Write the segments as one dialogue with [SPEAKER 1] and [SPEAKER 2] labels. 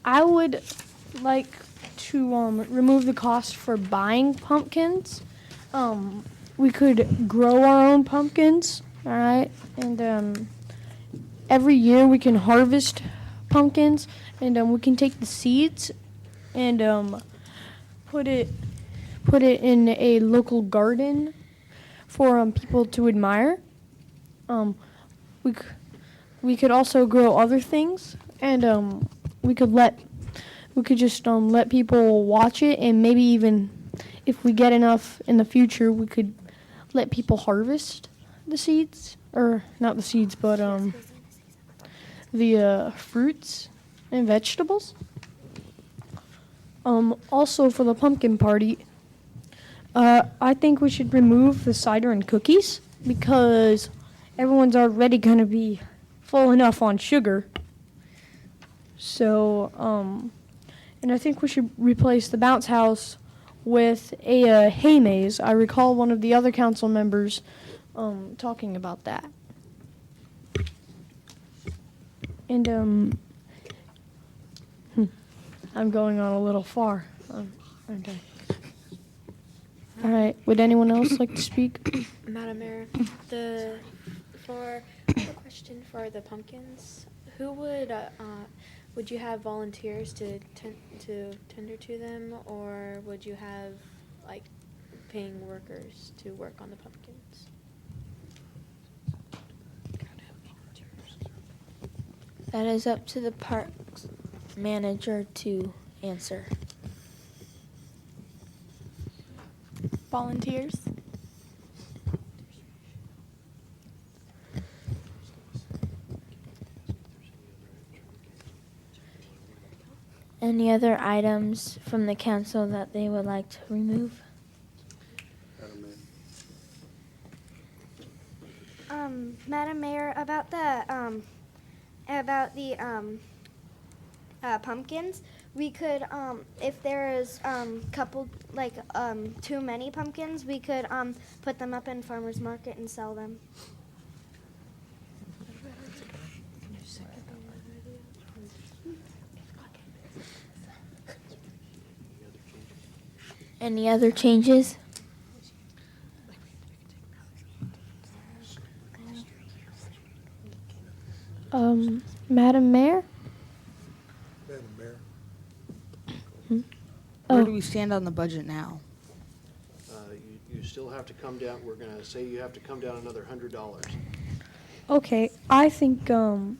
[SPEAKER 1] I would like to remove the cost for buying pumpkins. We could grow our own pumpkins, all right? And every year we can harvest pumpkins, and we can take the seeds and put it in a local garden for people to admire. Um, we c- we could also grow other things, and we could just let people watch it, and maybe even if we get enough in the future, we could let people harvest the seeds, or not the seeds, but the fruits and vegetables. Also for the pumpkin party, I think we should remove the cider and cookies because everyone's already gonna be full enough on sugar. So, and I think we should replace the bounce house with a hay maze. I recall one of the other council members talking about that. And I'm going on a little far, aren't I? All right. Would anyone else like to speak?
[SPEAKER 2] Madam Mayor, for a question for the pumpkins, who would you have volunteers to tender to them, or would you have like paying workers to work on the pumpkins?
[SPEAKER 3] That is up to the parks manager to answer.
[SPEAKER 4] Volunteers?
[SPEAKER 3] Any other items from the council that they would like to remove?
[SPEAKER 5] Madam Mayor, about the pumpkins, we could, if there is too many pumpkins, we could put them up in farmers market and sell them.
[SPEAKER 3] Any other changes?
[SPEAKER 1] Madam Mayor?
[SPEAKER 6] Madam Mayor,
[SPEAKER 7] Where do we stand on the budget now?
[SPEAKER 8] You still have to come down, we're gonna say you have to come down another $100.
[SPEAKER 1] Okay, I think for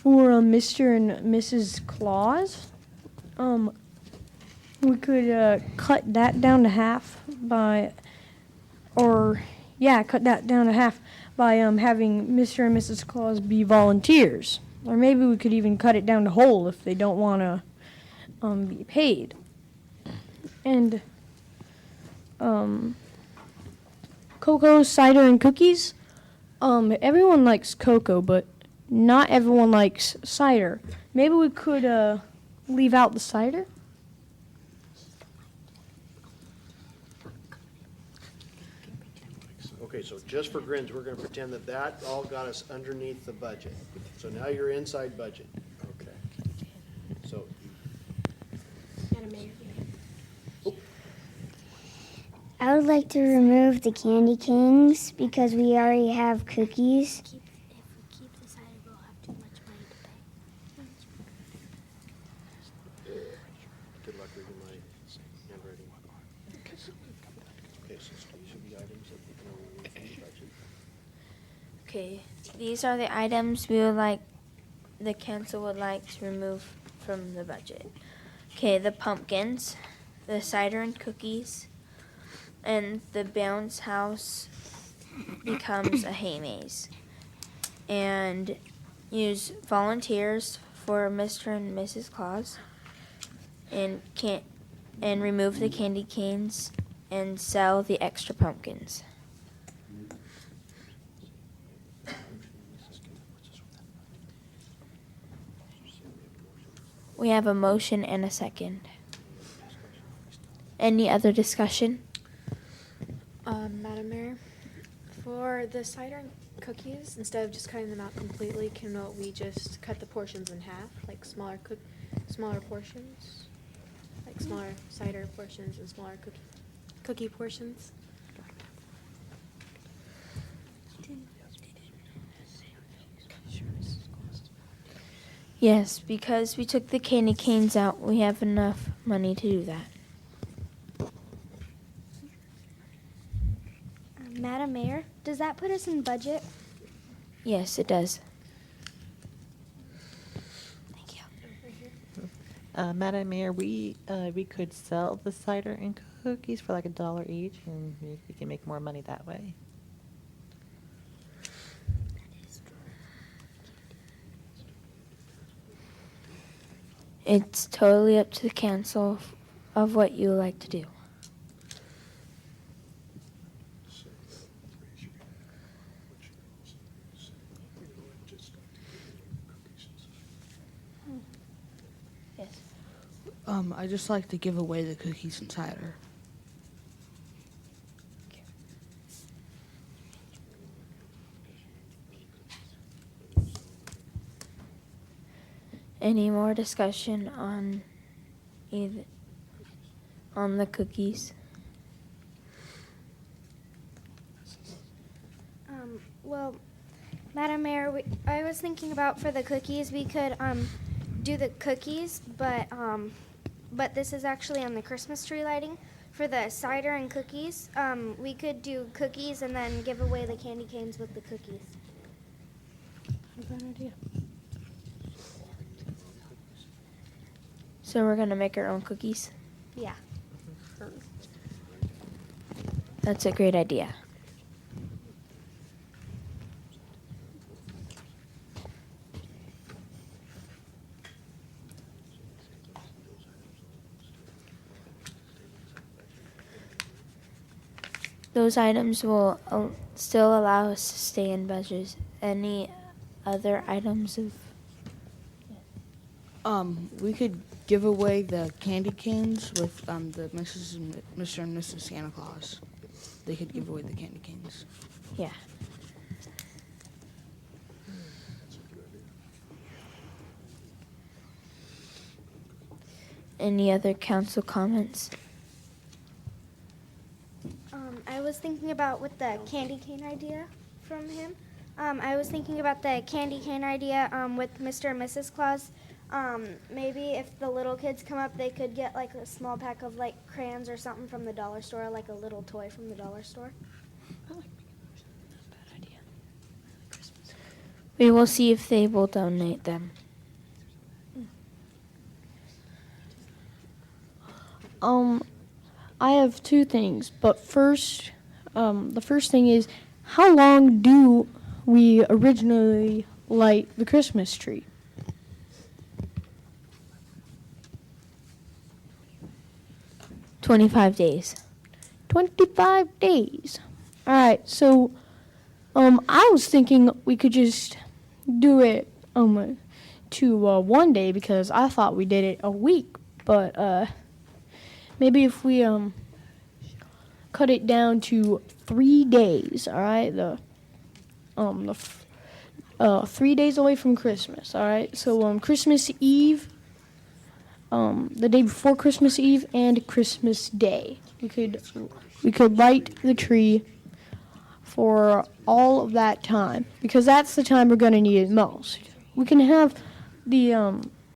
[SPEAKER 1] Mr. and Mrs. Claus, we could cut that down to half cut that down to half by having Mr. and Mrs. Claus be volunteers. Or maybe we could even cut it down to whole if they don't want to be paid. And cocoa, cider, and cookies. Everyone likes cocoa, but not everyone likes cider. Maybe we could leave out the cider.
[SPEAKER 8] Okay, so just for grins, we're gonna pretend that all got us underneath the budget. So now you're inside budget. Okay. So,
[SPEAKER 2] Madam Mayor.
[SPEAKER 9] I would like to remove the Candy Kings because we already have cookies.
[SPEAKER 5] If we keep the cider, we'll have too much money to pay.
[SPEAKER 8] good luck reading my handwriting. Okay, so these are the items that we can remove from the budget.
[SPEAKER 3] Okay, these are the items the council would like to remove from the budget. Okay, the pumpkins, the cider and cookies, and the bounce house becomes a hay maze. And use volunteers for Mr. and Mrs. Claus, and remove the candy canes and sell the extra pumpkins. We have a motion and a second. Any other discussion?
[SPEAKER 2] Madam Mayor, For the cider and cookies, instead of just cutting them out completely, can we just cut the portions in half, like smaller portions, like smaller cider portions and smaller cookie portions?
[SPEAKER 3] Yes, because we took the candy canes out, we have enough money to do that.
[SPEAKER 5] Madam Mayor, does that put us in budget?
[SPEAKER 3] Yes, it does.
[SPEAKER 5] Thank you.
[SPEAKER 4] Madam Mayor, we could sell the cider and cookies for like $1 each, and we can make more money that way.
[SPEAKER 3] It's totally up to the council of what you like to do. Yes.
[SPEAKER 7] I just like to give away the cookies and cider.
[SPEAKER 3] Any more discussion on the cookies?
[SPEAKER 5] Well, Madam Mayor, I was thinking about for the cookies, we could do the cookies, but this is actually on the Christmas tree lighting. For the cider and cookies, we could do cookies and then give away the candy canes with the cookies.
[SPEAKER 1] Good idea.
[SPEAKER 3] So we're gonna make our own cookies?
[SPEAKER 5] Yeah.
[SPEAKER 3] That's a great idea. Those items will still allow us to stay in budget. Any other items of?
[SPEAKER 7] We could give away the candy canes with the Mrs. and Mr. and Mrs. Santa Claus. They could give away the candy canes.
[SPEAKER 3] Yeah. Any other council comments?
[SPEAKER 5] I was thinking about with the candy cane idea from him. I was thinking about the candy cane idea with Mr. and Mrs. Claus. Maybe if the little kids come up, they could get like a small pack of like crayons or something from the dollar store, like a little toy from the dollar store.
[SPEAKER 3] We will see if they will donate them.
[SPEAKER 1] I have two things, but first, the first thing is, how long do we originally light the Christmas tree?
[SPEAKER 3] 25 days.
[SPEAKER 1] 25 days. All right, so I was thinking we could just do it to 1 day because I thought we did it a week, but maybe if we cut it down to 3 days, all right? 3 days away from Christmas, all right? So Christmas Eve, the day before Christmas Eve and Christmas Day, we could light the tree for all of that time because that's the time we're going to need it most. We can have the